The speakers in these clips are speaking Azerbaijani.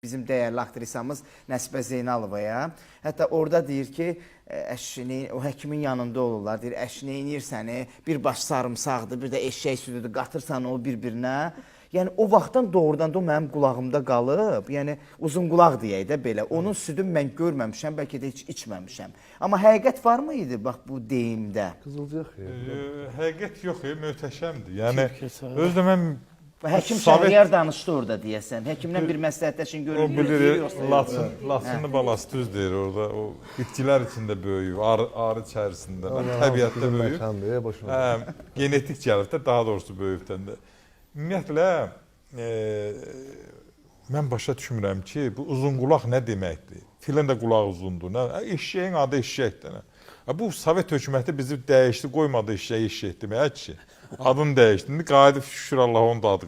Bizim dəyərli aktrisamız Nəsibə Zeynalovaya. Hətta orada deyir ki, əşini, o həkimin yanında olurlar. Deyir, əşini inir səni, bir baş sarımsaqdır, bir də eşək südüdür, qatırsan o bir-birinə. Yəni, o vaxtdan doğrudan da o mənim qulağımda qalıb. Yəni, uzun qulaq deyək də belə. Onun südünü mən görməmişəm, bəlkə də heç içməmişəm. Amma həqiqət var mı idi, bax, bu deyimdə? Qızılcıq həqiqət yox, möhtəşəmdir. Yəni, özdə mən... Həkim Şəhriyar danışdı orada deyəsən. Həkimdən bir məsləhətləşin görür. O bilir, Laçınlı balası düz deyir orada. O bitkilər içində böyüyür, arı içərisində, təbiətdə böyüyür. Genetik cəhətdə daha doğrusu böyükdən də. Ümumiyyətlə, mən başa düşmürəm ki, bu uzun qulaq nə deməkdir? Filin də qulaq uzundur. Eşeğin adı eşəkdir. Bu Sovet hökuməti bizi dəyişdi, qoymadı eşeği eşək deməyə ki. Adını dəyişdi. İndi qayıdıb, şükür Allah, onun da adı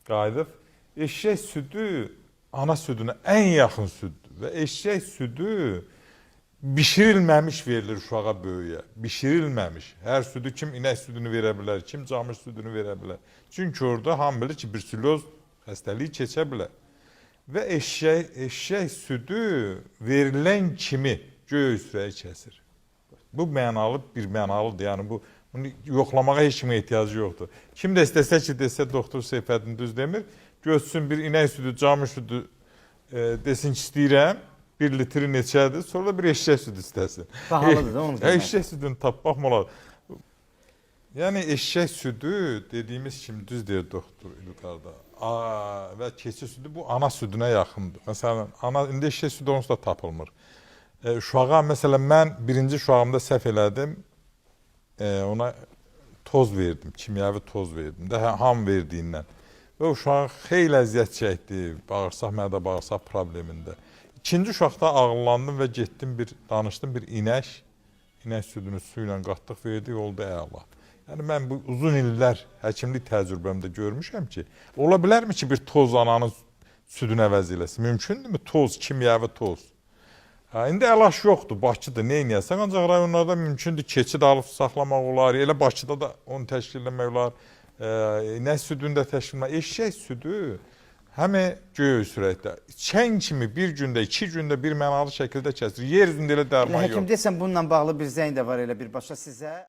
qayıdıb. Eşək südü ana südünə ən yaxın süddür. Və eşək südü bişirilməmiş verilir uşağa, böyüyə. Bişirilməmiş. Hər südü kim inək südünü verə bilər, kim camış südünü verə bilər. Çünki orada hamı bilir ki, bruselyoz xəstəliyi keçə bilər. Və eşək südü verilən kimi göy üstəyi kəsir. Bu mənalı bir mənalıdır. Yəni, bunu yoxlamağa heç kimə ehtiyacı yoxdur. Kim də istəsə ki, desə, doktor Seyfəddin düz demir, götsün bir inək südü, camış südü desin ki, istəyirəm, 1 litri neçədir, sonra da bir eşək südü istəsin. Bahalıdır da onu demək. Eşək südünü tapmaq olar. Yəni, eşək südü dediyimiz kimi düz deyir doktor İlqarda. Və keçi südü bu ana südünə yaxındır. Məsələn, indi eşək südü onsuz da tapılmır. Uşağa, məsələn, mən birinci uşağımda səhv elədim, ona toz verdim, kimyəvi toz verdim də, ham verdiyindən. Və uşaq xeyli əziyyət çəkdi, mədə-bağırsaq problemində. İkinci uşaqda ağıllandım və getdim, danışdım bir inək südünü su ilə qatdıq, verdik, oldu əla. Yəni, mən bu uzun illər həkimlik təcrübəmdə görmüşəm ki, ola bilərmi ki, bir toz ananın südünü əvəz eləsin? Mümkündürmü? Toz, kimyəvi toz. İndi əlaş yoxdur, Bakıdır, nə eləyəsən? Ancaq rayonlarda mümkündür, keçid alıb saxlamaq olar, elə Bakıda da onu təşkil etmək olar, nə südünü də təşkil etmək. Eşək südü həmi göy sürətdə, çən kimi bir gündə, 2 gündə bir mənalı şəkildə kəsir, yer üzündə elə dərman yox. Həkim desən, bununla bağlı bir zəng də var elə birbaşa sizə.